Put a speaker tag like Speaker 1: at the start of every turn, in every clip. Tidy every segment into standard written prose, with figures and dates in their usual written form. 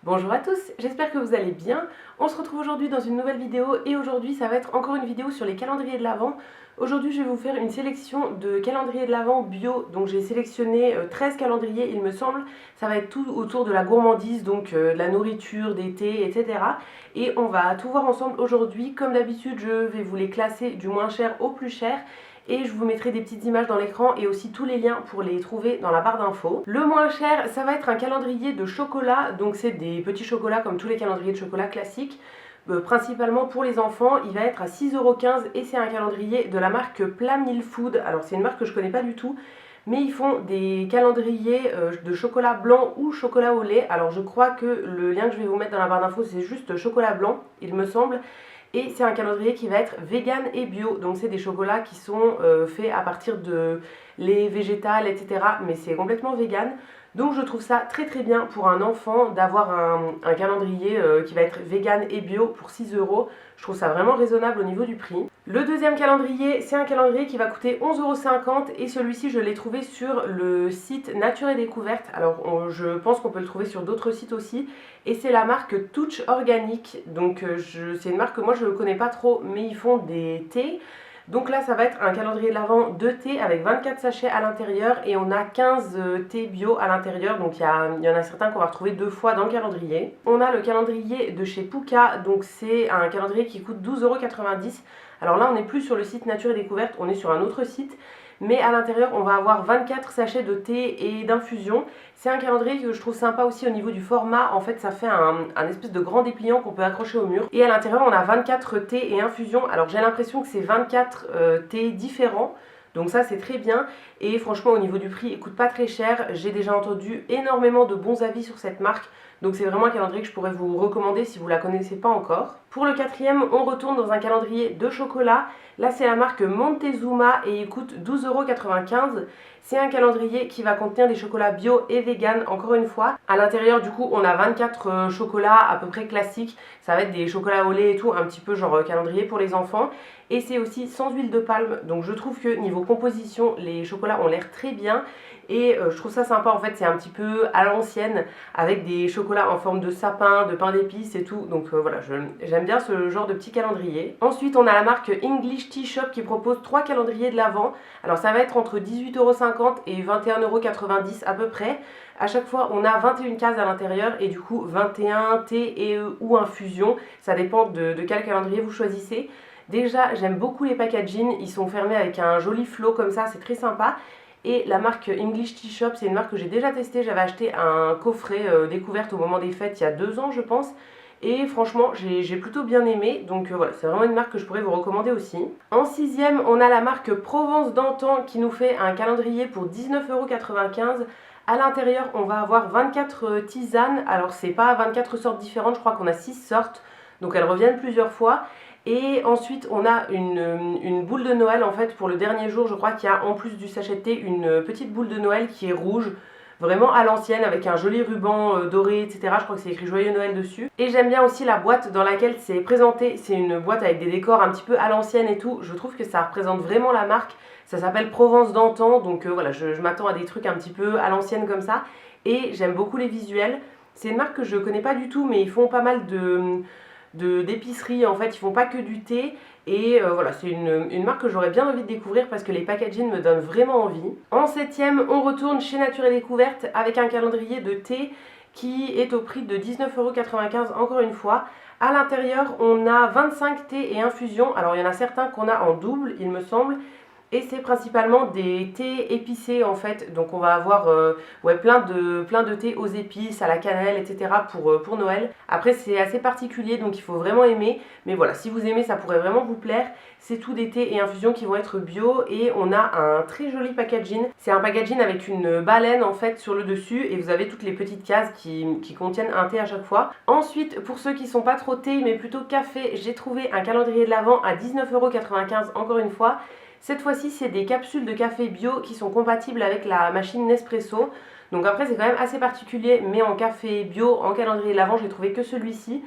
Speaker 1: Bonjour à tous, j'espère que vous allez bien. On se retrouve aujourd'hui dans une nouvelle vidéo et aujourd'hui ça va être encore une vidéo sur les calendriers de l'Avent. Aujourd'hui je vais vous faire une sélection de calendriers de l'Avent bio, donc j'ai sélectionné 13 calendriers il me semble. Ça va être tout autour de la gourmandise, donc de la nourriture, des thés, etc. Et on va tout voir ensemble aujourd'hui. Comme d'habitude je vais vous les classer du moins cher au plus cher. Et je vous mettrai des petites images dans l'écran et aussi tous les liens pour les trouver dans la barre d'infos. Le moins cher, ça va être un calendrier de chocolat, donc c'est des petits chocolats comme tous les calendriers de chocolat classiques. Principalement pour les enfants, il va être à 6,15 € et c'est un calendrier de la marque Plamil Food. Alors c'est une marque que je connais pas du tout, mais ils font des calendriers de chocolat blanc ou chocolat au lait. Alors je crois que le lien que je vais vous mettre dans la barre d'infos c'est juste chocolat blanc, il me semble. Et c'est un calendrier qui va être vegan et bio, donc c'est des chocolats qui sont faits à partir de lait végétal, etc. Mais c'est complètement vegan. Donc je trouve ça très très bien pour un enfant d'avoir un calendrier qui va être vegan et bio pour 6 €. Je trouve ça vraiment raisonnable au niveau du prix. Le deuxième calendrier, c'est un calendrier qui va coûter 11,50 € et celui-ci je l'ai trouvé sur le site Nature et Découverte. Alors je pense qu'on peut le trouver sur d'autres sites aussi. Et c'est la marque Touch Organique. Donc c'est une marque que moi je ne connais pas trop, mais ils font des thés. Donc là ça va être un calendrier de l'Avent de thé avec 24 sachets à l'intérieur et on a 15 thés bio à l'intérieur, donc il y en a certains qu'on va retrouver 2 fois dans le calendrier. On a le calendrier de chez Pooka, donc c'est un calendrier qui coûte 12,90 €. Alors là on n'est plus sur le site Nature et Découverte, on est sur un autre site. Mais à l'intérieur on va avoir 24 sachets de thé et d'infusion. C'est un calendrier que je trouve sympa aussi au niveau du format. En fait ça fait un espèce de grand dépliant qu'on peut accrocher au mur. Et à l'intérieur on a 24 thés et infusions. Alors j'ai l'impression que c'est 24 thés différents. Donc ça c'est très bien et franchement au niveau du prix il coûte pas très cher. J'ai déjà entendu énormément de bons avis sur cette marque. Donc c'est vraiment un calendrier que je pourrais vous recommander si vous ne la connaissez pas encore. Pour le quatrième, on retourne dans un calendrier de chocolat. Là c'est la marque Montezuma et il coûte 12,95 €. C'est un calendrier qui va contenir des chocolats bio et vegan encore une fois. À l'intérieur du coup on a 24 chocolats à peu près classiques. Ça va être des chocolats au lait et tout, un petit peu genre calendrier pour les enfants. Et c'est aussi sans huile de palme. Donc je trouve que niveau composition les chocolats ont l'air très bien. Et je trouve ça sympa en fait, c'est un petit peu à l'ancienne avec des chocolats en forme de sapin, de pain d'épices et tout. Donc voilà, j'aime bien ce genre de petit calendrier. Ensuite on a la marque English Tea Shop qui propose 3 calendriers de l'Avent. Alors ça va être entre 18,50 € et 21,90 € à peu près. À chaque fois on a 21 cases à l'intérieur et du coup 21 thé et ou infusion. Ça dépend de quel calendrier vous choisissez. Déjà j'aime beaucoup les packaging, ils sont fermés avec un joli flow comme ça, c'est très sympa. Et la marque English Tea Shop, c'est une marque que j'ai déjà testée. J'avais acheté un coffret découverte au moment des fêtes il y a 2 ans je pense. Et franchement j'ai plutôt bien aimé. Donc voilà, c'est vraiment une marque que je pourrais vous recommander aussi. En sixième, on a la marque Provence d'antan qui nous fait un calendrier pour 19,95 €. À l'intérieur, on va avoir 24 tisanes. Alors c'est pas 24 sortes différentes, je crois qu'on a 6 sortes. Donc elles reviennent plusieurs fois. Et ensuite on a une boule de Noël en fait pour le dernier jour. Je crois qu'il y a en plus du sachet de thé une petite boule de Noël qui est rouge, vraiment à l'ancienne avec un joli ruban doré, etc. Je crois que c'est écrit Joyeux Noël dessus. Et j'aime bien aussi la boîte dans laquelle c'est présenté. C'est une boîte avec des décors un petit peu à l'ancienne et tout. Je trouve que ça représente vraiment la marque. Ça s'appelle Provence d'antan, donc voilà, je m'attends à des trucs un petit peu à l'ancienne comme ça. Et j'aime beaucoup les visuels. C'est une marque que je connais pas du tout, mais ils font pas mal d'épicerie en fait, ils font pas que du thé. Et voilà, c'est une marque que j'aurais bien envie de découvrir parce que les packaging me donnent vraiment envie. En septième, on retourne chez Nature et Découverte avec un calendrier de thé qui est au prix de 19,95 € encore une fois. À l'intérieur, on a 25 thés et infusions. Alors il y en a certains qu'on a en double, il me semble. Et c'est principalement des thés épicés en fait. Donc on va avoir ouais, plein de thés aux épices, à la cannelle, etc. pour Noël. Après c'est assez particulier donc il faut vraiment aimer. Mais voilà, si vous aimez ça pourrait vraiment vous plaire. C'est tout des thés et infusions qui vont être bio. Et on a un très joli packaging. C'est un packaging avec une baleine en fait sur le dessus. Et vous avez toutes les petites cases qui contiennent un thé à chaque fois. Ensuite pour ceux qui sont pas trop thé mais plutôt café, j'ai trouvé un calendrier de l'Avent à 19,95 € encore une fois. Cette fois-ci, c'est des capsules de café bio qui sont compatibles avec la machine Nespresso. Donc après, c'est quand même assez particulier, mais en café bio, en calendrier de l'Avent, j'ai trouvé que celui-ci.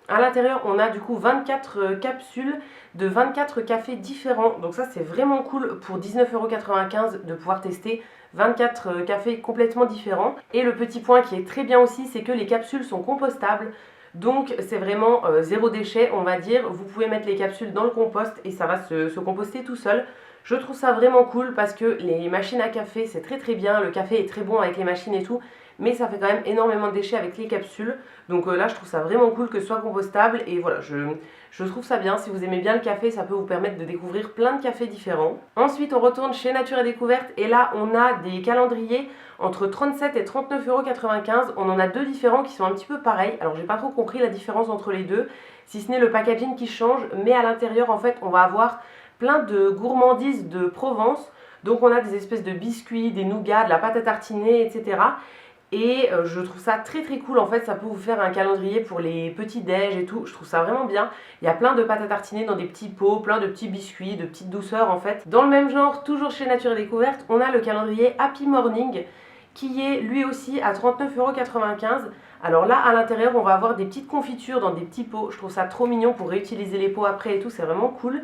Speaker 1: À l'intérieur, on a du coup 24 capsules de 24 cafés différents. Donc ça, c'est vraiment cool pour 19,95 € de pouvoir tester 24 cafés complètement différents. Et le petit point qui est très bien aussi, c'est que les capsules sont compostables. Donc c'est vraiment zéro déchet, on va dire. Vous pouvez mettre les capsules dans le compost et ça va se composter tout seul. Je trouve ça vraiment cool parce que les machines à café, c'est très bien. Le café est très bon avec les machines et tout, mais ça fait quand même énormément de déchets avec les capsules. Donc là, je trouve ça vraiment cool que ce soit compostable. Et voilà, je trouve ça bien. Si vous aimez bien le café, ça peut vous permettre de découvrir plein de cafés différents. Ensuite, on retourne chez Nature et Découverte. Et là, on a des calendriers entre 37 et 39,95 €. On en a deux différents qui sont un petit peu pareils. Alors, j'ai pas trop compris la différence entre les deux, si ce n'est le packaging qui change. Mais à l'intérieur, en fait, on va avoir plein de gourmandises de Provence. Donc on a des espèces de biscuits, des nougats, de la pâte à tartiner, etc. Et je trouve ça très cool. En fait, ça peut vous faire un calendrier pour les petits déj et tout. Je trouve ça vraiment bien. Il y a plein de pâtes à tartiner dans des petits pots, plein de petits biscuits, de petites douceurs en fait. Dans le même genre, toujours chez Nature et Découverte, on a le calendrier Happy Morning qui est lui aussi à 39,95 €. Alors là, à l'intérieur, on va avoir des petites confitures dans des petits pots. Je trouve ça trop mignon pour réutiliser les pots après et tout, c'est vraiment cool.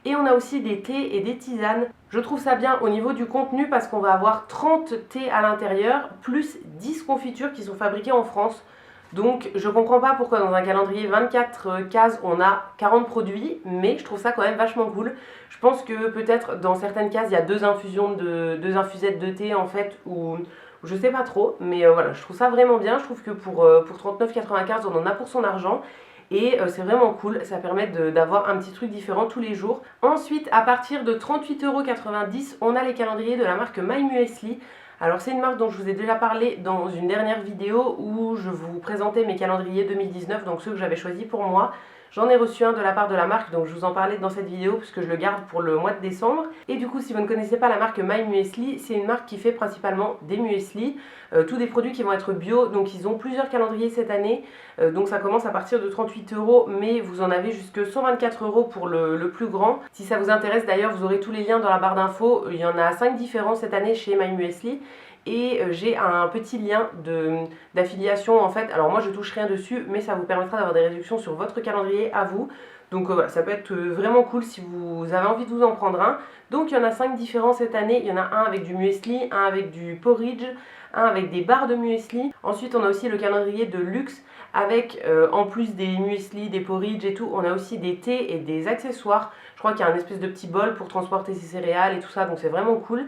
Speaker 1: Et on a aussi des thés et des tisanes. Je trouve ça bien au niveau du contenu parce qu'on va avoir 30 thés à l'intérieur, plus 10 confitures qui sont fabriquées en France. Donc je comprends pas pourquoi dans un calendrier 24 cases on a 40 produits, mais je trouve ça quand même vachement cool. Je pense que peut-être dans certaines cases il y a deux infusettes de thé en fait, ou je sais pas trop, mais voilà, je trouve ça vraiment bien. Je trouve que pour 39,95 on en a pour son argent. Et c'est vraiment cool, ça permet d'avoir un petit truc différent tous les jours. Ensuite, à partir de 38,90 €, on a les calendriers de la marque My Muesli. Alors c'est une marque dont je vous ai déjà parlé dans une dernière vidéo où je vous présentais mes calendriers 2019, donc ceux que j'avais choisis pour moi. J'en ai reçu un de la part de la marque, donc je vous en parlais dans cette vidéo puisque je le garde pour le mois de décembre. Et du coup, si vous ne connaissez pas la marque My Muesli, c'est une marque qui fait principalement des muesli, tous des produits qui vont être bio. Donc ils ont plusieurs calendriers cette année, donc ça commence à partir de 38 €, mais vous en avez jusque 124 € pour le plus grand. Si ça vous intéresse d'ailleurs, vous aurez tous les liens dans la barre d'infos. Il y en a 5 différents cette année chez My Muesli. Et j'ai un petit lien d'affiliation en fait. Alors moi je touche rien dessus, mais ça vous permettra d'avoir des réductions sur votre calendrier à vous. Donc voilà, ça peut être vraiment cool si vous avez envie de vous en prendre un. Donc il y en a 5 différents cette année. Il y en a un avec du muesli, un avec du porridge, un avec des barres de muesli. Ensuite on a aussi le calendrier de luxe avec en plus des muesli, des porridge et tout, on a aussi des thés et des accessoires. Je crois qu'il y a un espèce de petit bol pour transporter ses céréales et tout ça, donc c'est vraiment cool.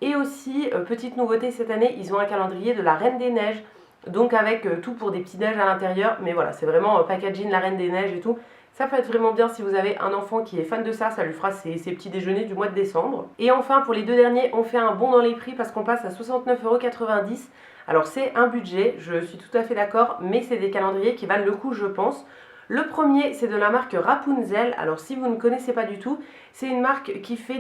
Speaker 1: Et aussi, petite nouveauté cette année, ils ont un calendrier de la Reine des Neiges, donc avec tout pour des petits déj à l'intérieur. Mais voilà, c'est vraiment packaging la Reine des Neiges et tout. Ça peut être vraiment bien si vous avez un enfant qui est fan de ça, ça lui fera ses petits déjeuners du mois de décembre. Et enfin, pour les deux derniers, on fait un bond dans les prix parce qu'on passe à 69,90 €. Alors c'est un budget, je suis tout à fait d'accord, mais c'est des calendriers qui valent le coup je pense. Le premier, c'est de la marque Rapunzel. Alors si vous ne connaissez pas du tout, c'est une marque qui fait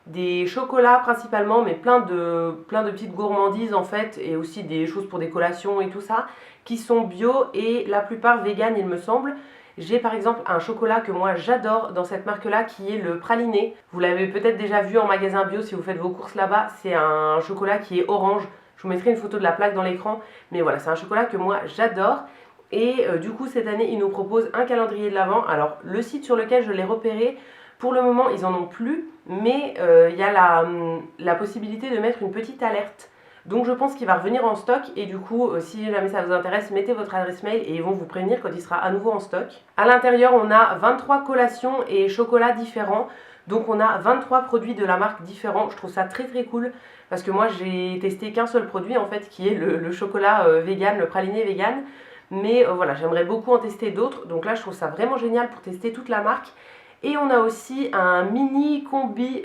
Speaker 1: des chocolats principalement, mais plein de petites gourmandises en fait, et aussi des choses pour des collations et tout ça, qui sont bio et la plupart vegan il me semble. J'ai par exemple un chocolat que moi j'adore dans cette marque là qui est le praliné. Vous l'avez peut-être déjà vu en magasin bio si vous faites vos courses là-bas, c'est un chocolat qui est orange. Je vous mettrai une photo de la plaque dans l'écran, mais voilà, c'est un chocolat que moi j'adore. Et du coup cette année ils nous proposent un calendrier de l'Avent. Alors le site sur lequel je l'ai repéré, pour le moment ils en ont plus, mais il y a la possibilité de mettre une petite alerte. Donc je pense qu'il va revenir en stock et du coup si jamais ça vous intéresse, mettez votre adresse mail et ils vont vous prévenir quand il sera à nouveau en stock. À l'intérieur on a 23 collations et chocolats différents. Donc on a 23 produits de la marque différents. Je trouve ça très cool parce que moi j'ai testé qu'un seul produit en fait qui est le chocolat vegan, le praliné vegan. Mais voilà, j'aimerais beaucoup en tester d'autres. Donc là je trouve ça vraiment génial pour tester toute la marque. Et on a aussi un mini combi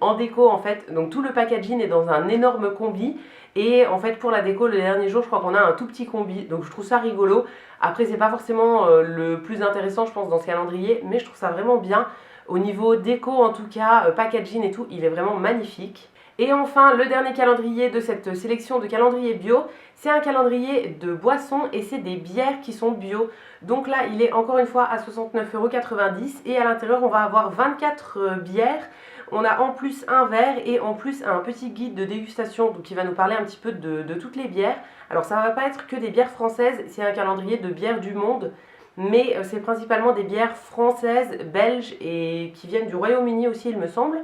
Speaker 1: en déco en fait. Donc tout le packaging est dans un énorme combi. Et en fait pour la déco le dernier jour je crois qu'on a un tout petit combi. Donc je trouve ça rigolo. Après c'est pas forcément le plus intéressant je pense dans ce calendrier. Mais je trouve ça vraiment bien. Au niveau déco en tout cas, packaging et tout, il est vraiment magnifique. Et enfin, le dernier calendrier de cette sélection de calendriers bio, c'est un calendrier de boissons et c'est des bières qui sont bio. Donc là, il est encore une fois à 69,90 € et à l'intérieur, on va avoir 24 bières. On a en plus un verre et en plus un petit guide de dégustation donc qui va nous parler un petit peu de toutes les bières. Alors ça ne va pas être que des bières françaises, c'est un calendrier de bières du monde. Mais c'est principalement des bières françaises, belges et qui viennent du Royaume-Uni aussi il me semble.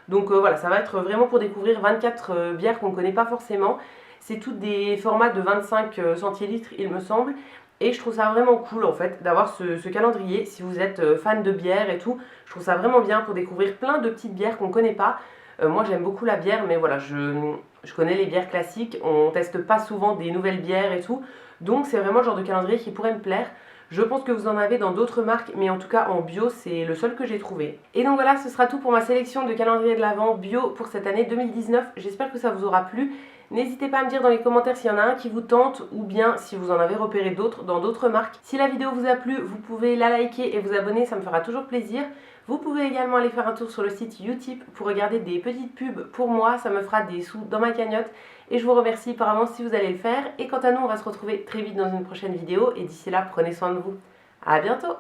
Speaker 1: Donc voilà, ça va être vraiment pour découvrir 24 bières qu'on ne connaît pas forcément. C'est toutes des formats de 25 centilitres il me semble. Et je trouve ça vraiment cool en fait d'avoir ce calendrier. Si vous êtes fan de bière et tout, je trouve ça vraiment bien pour découvrir plein de petites bières qu'on ne connaît pas. Moi j'aime beaucoup la bière, mais voilà, je connais les bières classiques. On teste pas souvent des nouvelles bières et tout. Donc c'est vraiment le genre de calendrier qui pourrait me plaire. Je pense que vous en avez dans d'autres marques, mais en tout cas en bio, c'est le seul que j'ai trouvé. Et donc voilà, ce sera tout pour ma sélection de calendrier de l'Avent bio pour cette année 2019. J'espère que ça vous aura plu. N'hésitez pas à me dire dans les commentaires s'il y en a un qui vous tente ou bien si vous en avez repéré d'autres dans d'autres marques. Si la vidéo vous a plu, vous pouvez la liker et vous abonner, ça me fera toujours plaisir. Vous pouvez également aller faire un tour sur le site Utip pour regarder des petites pubs pour moi, ça me fera des sous dans ma cagnotte. Et je vous remercie par avance si vous allez le faire. Et quant à nous, on va se retrouver très vite dans une prochaine vidéo. Et d'ici là, prenez soin de vous. À bientôt!